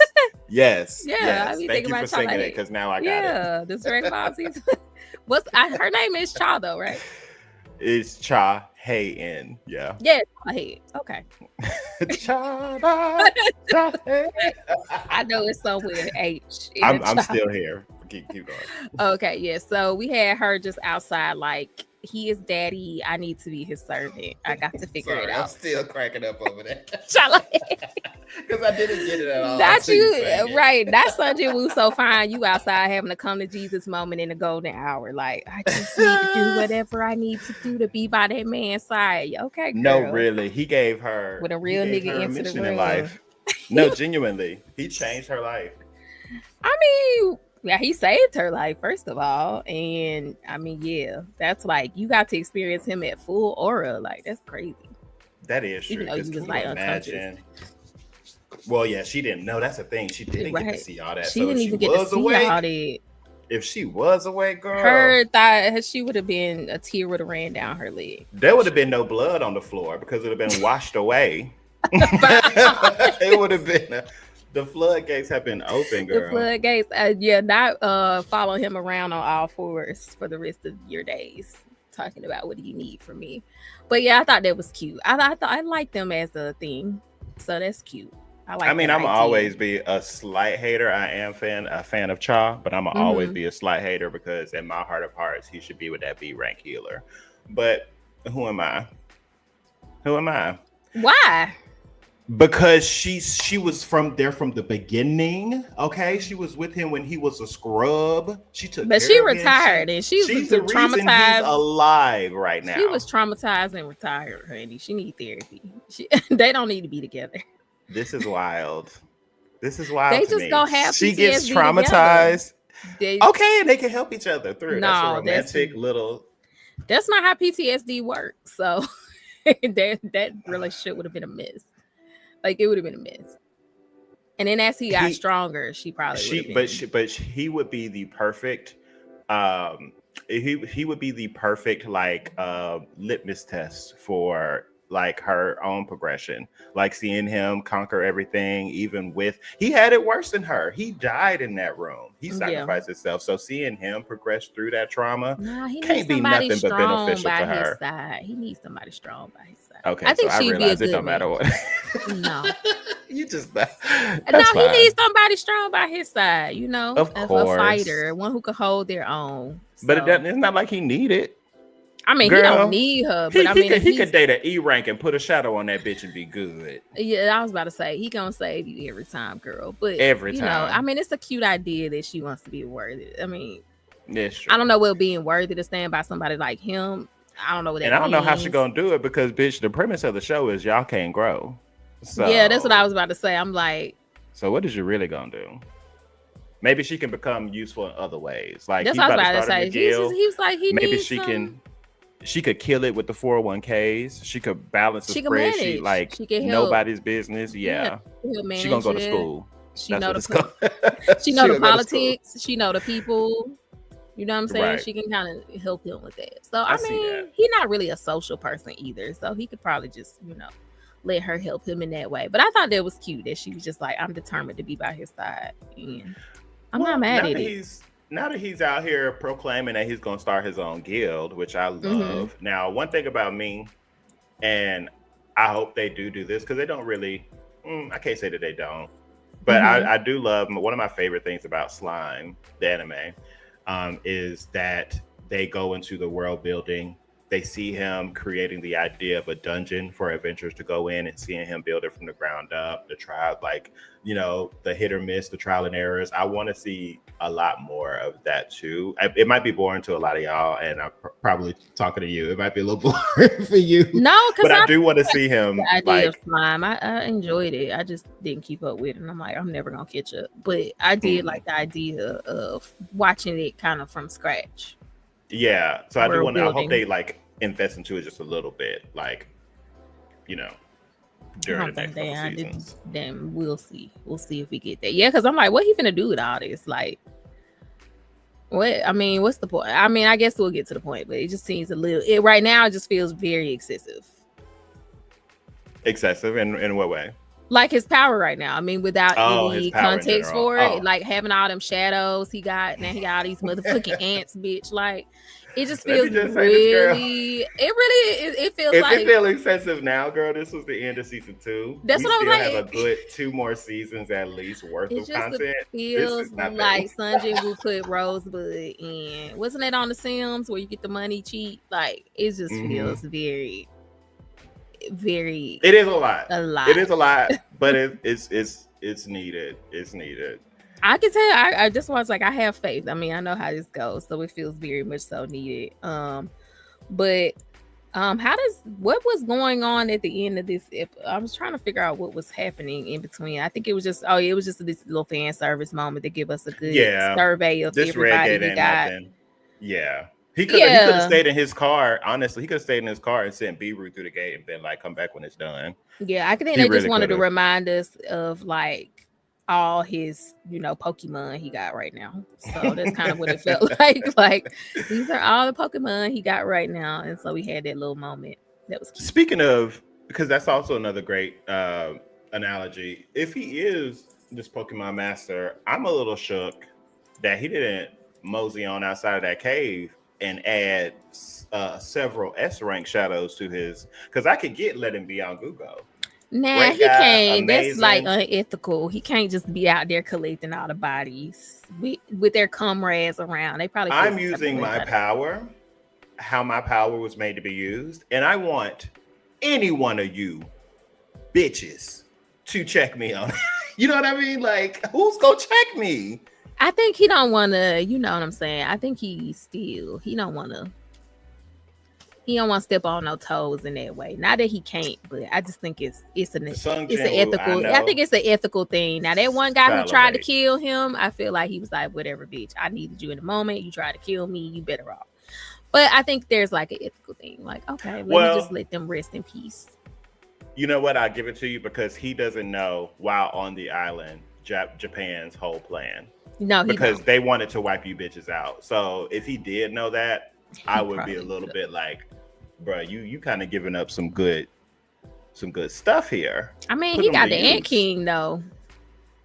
Thank you for singing it because now I got it. Yeah, this Dragon Ball season. Her name is Cha though, right? It's Cha Hey-in. Yeah. Yeah, Cha Hey. Okay. Cha Hey. I know it's somewhere H. I'm still here. Keep going. Okay, yeah. So we had her just outside, like, he is daddy. I need to be his servant. I got to figure it out. I'm still cracking up over that. Because I didn't get it at all. Not you, right? Not Sanji Wu so fine. You outside having a come to Jesus moment in the golden hour. Like, I just need to do whatever I need to do to be by that man's side. Okay, girl. No, really. He gave her with a real nigga into the room. In life. No, genuinely. He changed her life. I mean, yeah, he saved her life, first of all. And I mean, yeah, that's like, you got to experience him at full aura. Like, that's crazy. That is true. Even though you was like unconscious. Well, yeah, she didn't know. That's the thing. She didn't get to see all that. She didn't even get to see all that. If she was awake, girl, her thought she would have been, a tear would have ran down her leg. There would have been no blood on the floor because it would have been washed away. It would have been. The floodgates have been open, girl. The floodgates, not follow him around on all fours for the rest of your days, talking about what do you need from me. But yeah, I thought that was cute. I like them as a thing, so that's cute. I'm always be a slight hater. I am a fan of Cha, but I'm always be a slight hater because in my heart of hearts, he should be with that B rank healer. But who am I? Why? Because she was from there from the beginning. Okay, she was with him when he was a scrub. She took But care she of him. retired, and she's the reason he's traumatized. alive right now. She was traumatized and retired, honey. She need therapy. They don't need to be together. This is wild. This is wild. They to just me. gonna have She PTSD gets traumatized. Okay, and they can help each other through. That's a No, romantic little. That's not how PTSD works. So that relationship would have been a mess. Like, it would have been a mess. And then as he got stronger, she probably would have been. But he would be the perfect. He would be the perfect like litmus test for like her own progression, like seeing him conquer everything, even with he had it worse than her. He died in that room. He sacrificed himself. So seeing him progress through that trauma can't be nothing but beneficial to her. Side. He needs somebody strong by his side. Okay, I think so she'd be a good it don't matter what. No, you just no. He needs somebody strong by his side. You know, of course, a fighter, one who can hold their own. So. But it's not like he needed. I mean, girl, he don't need her, but he could date an E rank and put a shadow on that bitch and be good. Yeah, I was about to say he gonna save you every time, girl. But every time, I mean, it's a cute idea that she wants to be worthy. I mean, that's true. I don't know what being worthy to stand by somebody like him. I don't know what that. And I don't know how she gonna do it because, bitch, the premise of the show is y'all can't grow. So yeah, that's what I was about to say. I'm like, so what is you really gonna do? Maybe she can become useful in other ways. Like that's what I was about to say. He was like, maybe she can. She could kill it with the 401ks. She could balance the spreadsheet like nobody's business. Yeah. She gonna go to school. She know the politics. She know the people. You know what I'm saying? Right. She can kind of help him with that. So I mean, he's not really a social person either. So he could probably just, let her help him in that way. But I thought that was cute that she was just like, I'm determined to be by his side. And I'm not mad at it. Now that he's out here proclaiming that he's going to start his own guild, which I love. Mm-hmm. Now, one thing about me, and I hope they do this because they don't really, I can't say that they don't, but I do love, one of my favorite things about Slime, the anime, is that they go into the world building. They see him creating the idea of a dungeon for adventurers to go in and seeing him build it from the ground up, the trial, like, the hit or miss, the trial and errors. I want to see a lot more of that too. It might be boring to a lot of y'all, and I'm probably talking to you. It might be a little boring for you. No, but I do want to see him. The idea of Slime, I enjoyed it. I just didn't keep up with it, and I'm like, I'm never gonna catch up. But I did like the idea of watching it kind of from scratch. Yeah, so I do want to. I hope they like invest into it just a little bit, like, during the next couple seasons. Then we'll see. We'll see if we get there. Yeah, because I'm like, what he finna do with all this? Like, what? I mean, what's the point? I mean, I guess we'll get to the point, but it just seems a little. Right now, it just feels very excessive. Excessive in what way? Like his power right now. I mean, without any context for it, like having all them shadows he got. Now he got all these motherfucking ants, bitch. Like, it just feels really. It feels like it feels excessive now, girl. This was the end of season 2. That's what I was like. Have a good 2 more seasons at least worth of content. It feels like Sanjay will put Rosebud in. Wasn't it on The Sims where you get the money cheap? Like, it just feels very. It is a lot. It is a lot, but it's needed. It's neted. I can tell. I just was like, I have faith. I mean, I know how this goes, so it feels very much so needed. But what was going on at the end of this? I was trying to figure out what was happening in between. I think it was just this little fan service moment to give us a good survey of this everybody we got. Yeah. He could have stayed in his car. Honestly, he could have stayed in his car and sent Beirut through the gate and been like, come back when it's done. Yeah, I think they just wanted to remind us of like all his, Pokemon he got right now. So that's kind of what it felt like. Like, these are all the Pokemon he got right now. And so we had that little moment. That was cute. Speaking of, because that's also another great analogy. If he is this Pokemon master, I'm a little shook that he didn't mosey on outside of that cave and add several S-rank shadows to his, because I could let him be on Google. Nah, he can't. That's like unethical. He can't just be out there collecting all the bodies with their comrades around. They probably. I'm using my power, how my power was made to be used, and I want any one of you bitches to check me on. You know what I mean? Like, who's gonna check me? I think he don't want to, you know what I'm saying? I think he don't want to step on no toes in that way. Not that he can't, but I just think it's an ethical. I think it's an ethical thing. Now that one guy who tried to kill him, I feel like he was like, whatever, bitch. I needed you in the moment. You tried to kill me. You better off. But I think there's like an ethical thing. Like, okay, let me just let them rest in peace. You know what? I'll give it to you because he doesn't know while on the island Japan's whole plan. No, because they wanted to wipe you bitches out. So if he did know that, I would be a little bit like, bro, you kind of giving up some good stuff here. I mean, he got the Ant King though.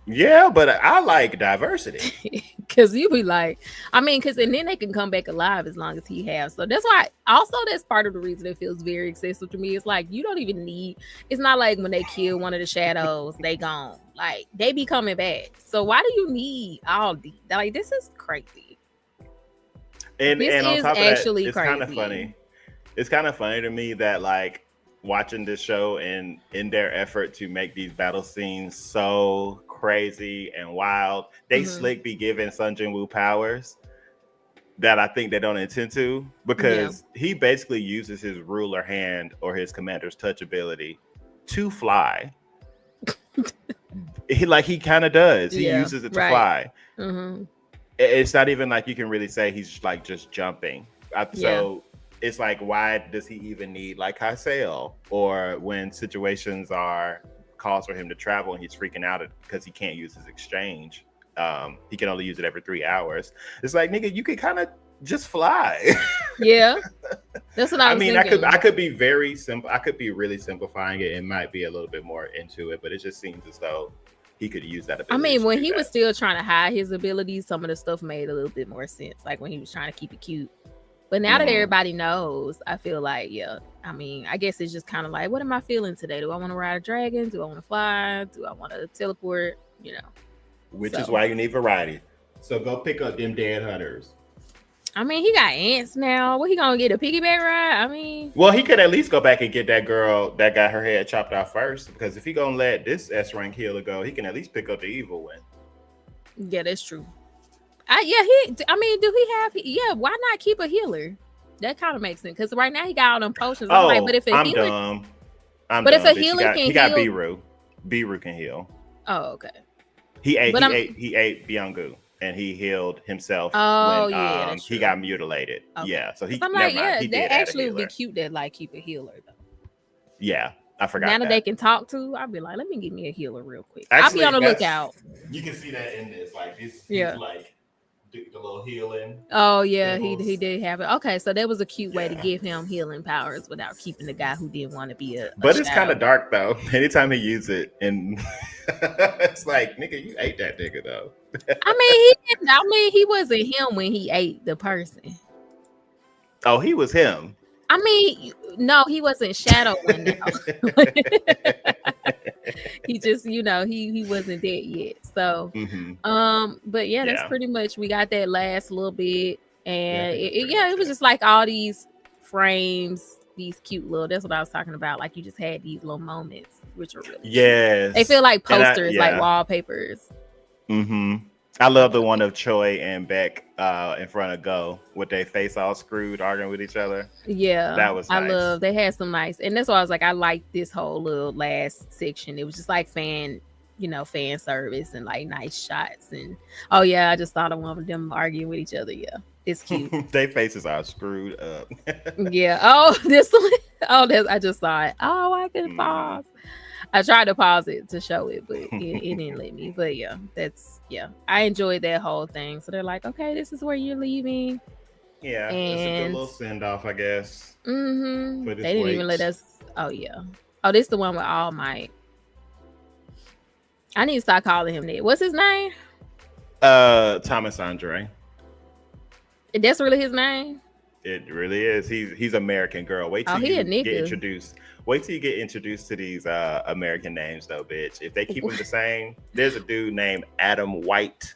Yeah, but I like diversity. Because you be like, I mean, because and then they can come back alive as long as he has. So that's why also that's part of the reason it feels very excessive to me. It's like you don't even need, it's not like when they kill one of the shadows, they gone. Like they be coming back. So why do you need all these? Like this is crazy. And on top of that, it's kind of funny. It's kind of funny to me that like watching this show and in their effort to make these battle scenes so crazy and wild, they slick be giving Sun Jin-woo powers that I think they don't intend to, because he basically uses his ruler hand or his commander's touch ability to fly. he kind of does. He uses it to fly. It's not even like you can really say he's like just jumping. So it's like, why does he even need like Haisel, or when situations are calls for him to travel and he's freaking out because he can't use his exchange, he can only use it every 3 hours. It's like, nigga, you could kind of just fly. Yeah, that's what I mean. Thinking. I could be very simple. I could be really simplifying it. It might be a little bit more into it, but it just seems as though he could use that ability. I mean, when he was still trying to hide his abilities, some of the stuff made a little bit more sense, like when he was trying to keep it cute. But now that everybody knows, I feel like, I mean, I guess it's just kind of like, what am I feeling today? Do I want to ride a dragon? Do I want to fly? Do I want to teleport? You know. Which is why you need variety. So go pick up them dead hunters. I mean, he got ants now. What, he gonna get a piggyback ride? I mean, well, he could at least go back and get that girl that got her head chopped off first. Because if he gonna let this S-rank healer go, he can at least pick up the evil one. Yeah, that's true. Do he have? Why not keep a healer? That kind of makes sense, because right now he got all them potions. But if a healer, dumb. If a healer can heal, he got Biru. Biru can heal. Oh, okay. He ate Byung-gu, and he healed himself when he got mutilated. Okay. Yeah, so he. I'm like, that actually would be cute to like keep a healer though. Yeah, I forgot. Now that they can talk to, I'd be like, let me get me a healer real quick. Actually, I'll be on the lookout. You can see that in this, like this. Yeah. Like the little healing. Oh yeah, he did have it. Okay, so that was a cute way to give him healing powers without keeping the guy who didn't want to be a but it's kind of dark though. Anytime he uses it, and it's like, nigga, you ate that nigga though. I mean, he wasn't him when he ate the person. Oh, he was him. I mean, no, he wasn't shadowing now. He just, he wasn't dead yet. So, but yeah, that's pretty much, we got that last little bit. And it was just like all these frames, these cute little, that's what I was talking about. Like you just had these little moments, which are really cute. They feel like posters, like wallpapers. I love the one of Choi and Beck in front of Go with their face all screwed, arguing with each other. Yeah, that was nice. They had some nice, and that's why I was like, I liked this whole little last section. It was just like fan service and like nice shots. And I just thought of one of them arguing with each other. Yeah, it's cute. Their faces are screwed up. Yeah. Oh, this one. Oh, I just saw it. Oh, I can pause. I tried to pause it to show it, but it didn't let me. But I enjoyed that whole thing. So they're like, okay, this is where you're leaving. Yeah, it's a good little send off, I guess. They didn't even let us. Oh yeah. Oh, this is the one with All Might. I need to start calling him that. What's his name? Thomas Andre. That's really his name? It really is. He's American, girl. Wait till you get introduced. Wait till you get introduced to these American names, though, bitch. If they keep them the same, there's a dude named Adam White.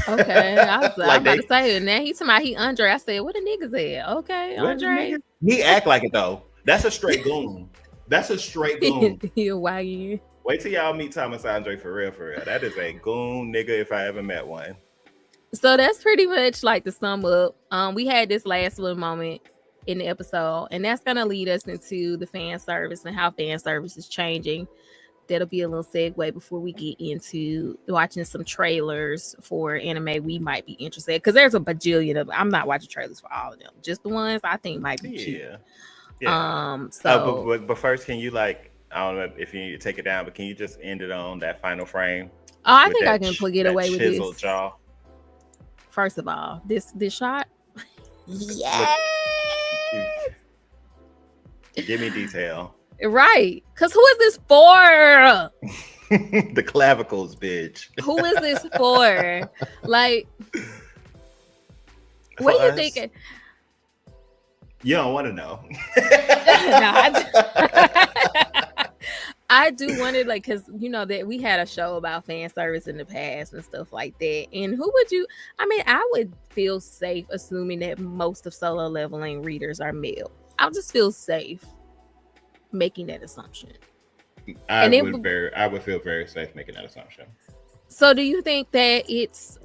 Okay, I was about to say it. Now he's talking about he Andre. I said, what the niggas at? Okay, Andre. He act like it though. That's a straight goon. That's a straight goon. He a YN. Wait till y'all meet Thomas Andre for real, for real. That is a goon nigga if I ever met one. So that's pretty much like the sum up. We had this last little moment in the episode, and that's gonna lead us into the fan service and how fan service is changing. That'll be a little segue before we get into watching some trailers for anime we might be interested in. Because there's a bajillion of them. I'm not watching trailers for all of them, just the ones I think might be cute. Yeah. But first, can you like, I don't know if you need to take it down, but can you just end it on that final frame? Oh, I think I can get away with this. Jaw. First of all, this shot. Yeah. Give me detail. Right. Because who is this for? The clavicles, bitch. Who is this for? Like, what are you thinking? You don't want to know. I do wonder, like, because you know that we had a show about fan service in the past and stuff like that. And who would you? I mean, I would feel safe assuming that most of Solo Leveling readers are male. I'll just feel safe making that assumption. I would feel very safe making that assumption. So, do you think that it's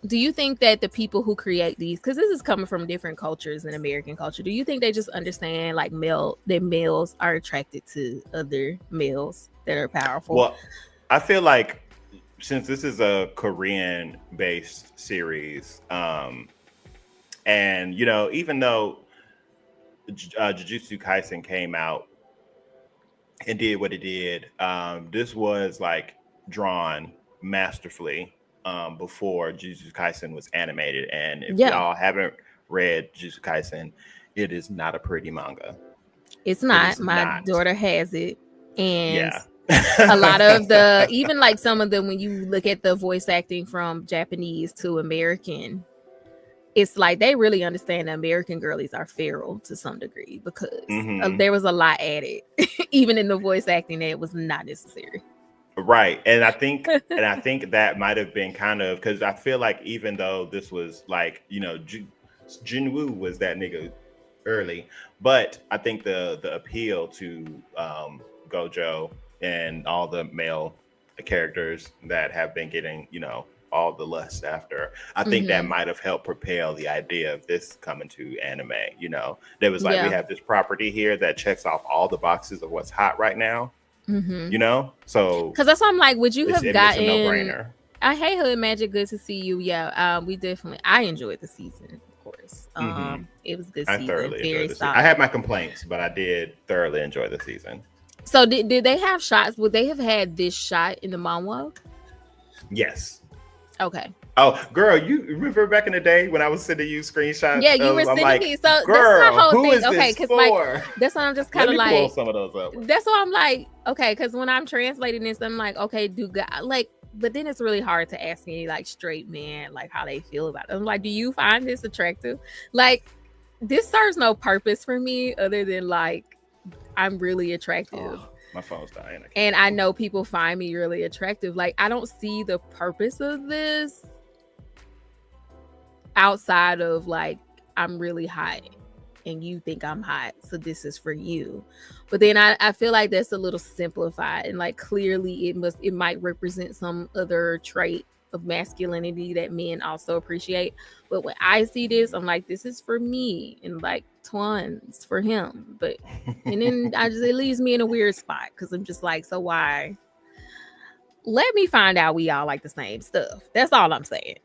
do you think that the people who create these, because this is coming from different cultures in American culture, do you think they just understand like that males are attracted to other males that are powerful? Well, I feel like since this is a Korean based series, and you know, even though Jujutsu Kaisen came out and did what it did, this was like drawn masterfully before Jujutsu Kaisen was animated. And if y'all haven't read Jujutsu Kaisen, it is not a pretty manga. It's not. My daughter has it. And a lot of even like some of them, when you look at the voice acting from Japanese to American, it's like they really understand that American girlies are feral to some degree because there was a lot added, even in the voice acting, that was not necessary. Right. And I think that might have been kind of, because I feel like even though this was like, you know, Jinwoo was that nigga early, but I think the appeal to Gojo and all the male characters that have been getting, you know, all the lust after, I think that might have helped propel the idea of this coming to anime. You know, there was like, we have this property here that checks off all the boxes of what's hot right now. You know, so because that's why I'm like, would you have gotten? It's a no-brainer. I hate Hood Magic. Good to see you. Yeah, I enjoyed the season, of course. It was a good season. I thoroughly enjoyed the season. I had my complaints, but I did thoroughly enjoy the season. So did they have shots? Would they have had this shot in the manhwa? Yes. Okay. Oh, girl, you remember back in the day when I was sending you screenshots? Yeah, you were sending me. So girl, that's my whole who thing. Is okay, because like that's why I'm just kind of like pull some of those up. That's why I'm like, okay, because when I'm translating this, I'm like, okay, but then it's really hard to ask any like straight men like how they feel about it. I'm like, do you find this attractive? Like, this serves no purpose for me other than like I'm really attractive. Oh, my phone's dying. And I know people find me really attractive. Like, I don't see the purpose of this outside of like I'm really hot and you think I'm hot, so this is for you. But then I feel like that's a little simplified, and like clearly it might represent some other trait of masculinity that men also appreciate. But when I see this, I'm like, this is for me, and like Twan's for him. But and then it leaves me in a weird spot because I'm just like, so why? Let me find out we all like the same stuff. That's all I'm saying.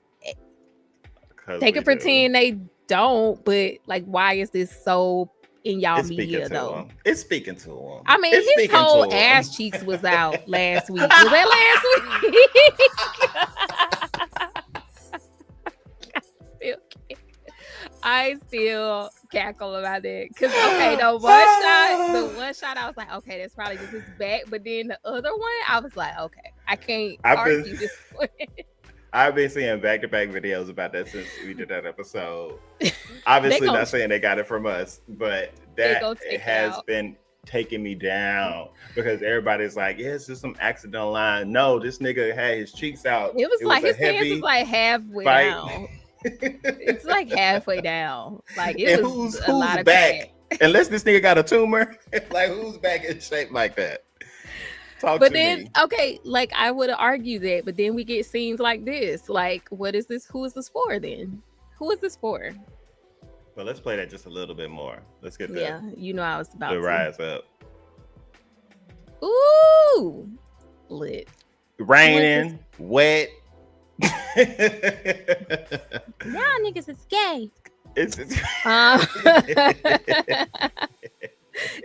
They can pretend they don't, but like, why is this so in y'all media though? It's speaking to him. I mean, his whole ass cheeks was out last week. Was that last week? I still cackle about it because the one shot I was like, okay, that's probably just his back, but then the other one I was like, okay, I can't argue this one. I've been seeing back-to-back videos about that since we did that episode. Obviously, not saying they got it from us, but that has been taking me down because everybody's like, yeah, it's just some accidental line. No, this nigga had his cheeks out. It was like his pants was like halfway down. It's like halfway down. Like it was a lot of back. Unless this nigga got a tumor. Like, who's back in shape like that? Talk But to then, me. okay, like I would argue that, but then we get scenes like this. Like, what is this? Who is this for then? Who is this for? But let's play that just a little bit more. Let's get the, Yeah, you know I was about the to. rise up. Ooh, lit. Raining, wet. Y'all niggas is gay. It's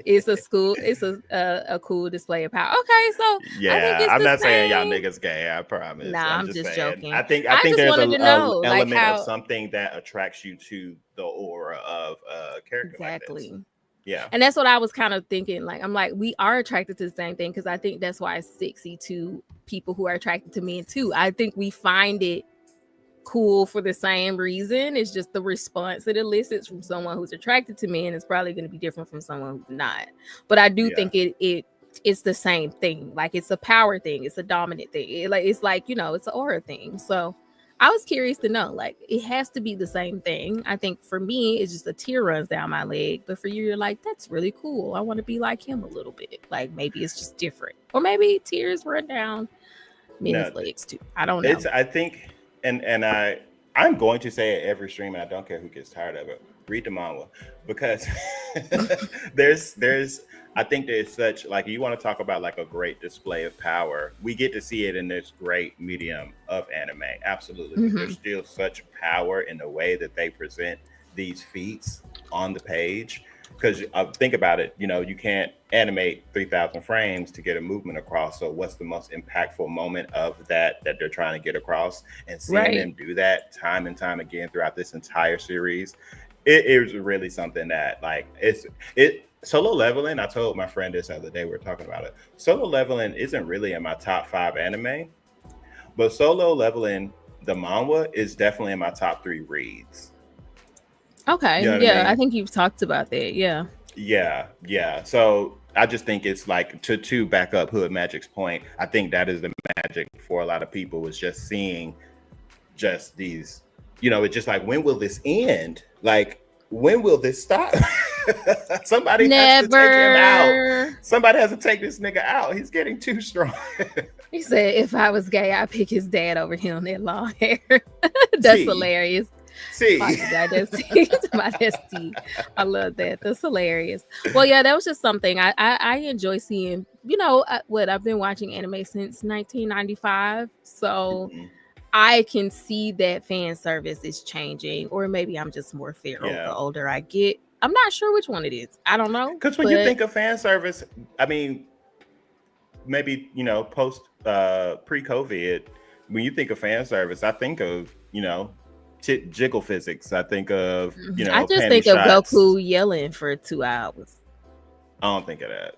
It's a school. It's a cool display of power. Okay, so yeah. I think I'm it's not the saying y'all same. niggas gay. I promise. Nah, I'm just saying. joking. I think I just there's wanted to know, like, element how- of something that attracts you to the aura of a character Exactly. like this. Yeah. And that's what I was kind of thinking. Like, I'm like, we are attracted to the same thing because I think that's why it's sexy to people who are attracted to men too. I think we find it cool for the same reason. It's just the response it elicits from someone who's attracted to men is probably going to be different from someone who's not. But I do Yeah. think it's the same thing. Like, it's a power thing. It's a dominant thing. It's like, you know, it's an aura thing. So I was curious to know, like, it has to be the same thing. I think for me, it's just a tear runs down my leg. But for you, you're like, that's really cool. I want to be like him a little bit. Like, maybe it's just different. Or maybe tears run down men's legs too. I don't know. I think, and I'm going to say it every stream, and I don't care who gets tired of it. Read the manga, because there's I think there's such, like, you want to talk about like a great display of power. We get to see it in this great medium of anime. Absolutely. Mhm. There's still such power in the way that they present these feats on the page. Because think about it, you know, you can't animate 3,000 frames to get a movement across. So what's the most impactful moment of that they're trying to get across? And seeing Right. them do that time and time again throughout this entire series, it is really something that, like, Solo Leveling. I told my friend this the other day, we were talking about it. Solo Leveling isn't really in my top 5 anime, but Solo Leveling, the manga, is definitely in my top 3 reads. Okay. You know what I Yeah, I mean? think you've talked about that. Yeah. Yeah. So I just think it's like, to back up Hood Magic's point, I think that is the magic for a lot of people, is just seeing just these, you know, it's just like, when will this end? Like, when will this stop? Somebody has to take him out. Never. Somebody has to take this nigga out. He's getting too strong. He said, if I was gay, I'd pick his dad over him, that long hair. That's See. hilarious. See, Fuck that, that's tea. I love that. That's hilarious. Well, yeah, that was just something I enjoy seeing. You know what? I've been watching anime since 1995, so Mhm. I can see that fan service is changing, or maybe I'm just more feral Yeah. the older I get. I'm not sure which one it is. I don't know. Because when you but- think of fan service, I mean, maybe, you know, post pre-COVID, when you think of fan service, I think of, you know, jiggle physics. I think of, you know, I just panty think shots. of Goku yelling for 2 hours. I don't think of that.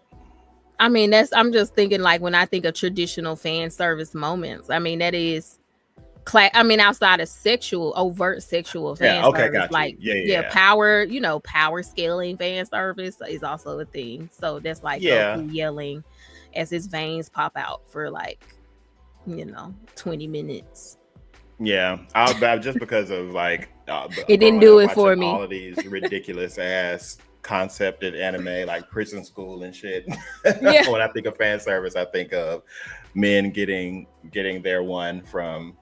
I mean, I'm just thinking, like, when I think of traditional fan service moments, I mean, that is I mean, outside of overt sexual fan Yeah, okay, service, got you. like, Yeah. power, you know, power scaling fan service is also a thing. So that's like Yeah. Goku yelling as his veins pop out for, like, you know, 20 minutes. Yeah, just because of, like, It didn't growing do up it for watching me. all of these ridiculous ass concepted anime, like Prison School and shit. Yeah. When I think of fan service, I think of men getting their one from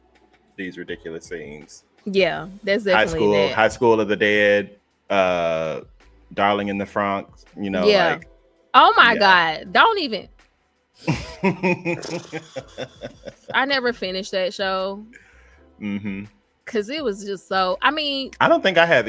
these ridiculous scenes. Yeah, that's definitely that. High School of the Dead, Darling in the Franxx, you know, Yeah. like. Oh my Yeah. God. Don't even. I never finished that show Mm-hmm. because it was just so, I mean, I don't think I have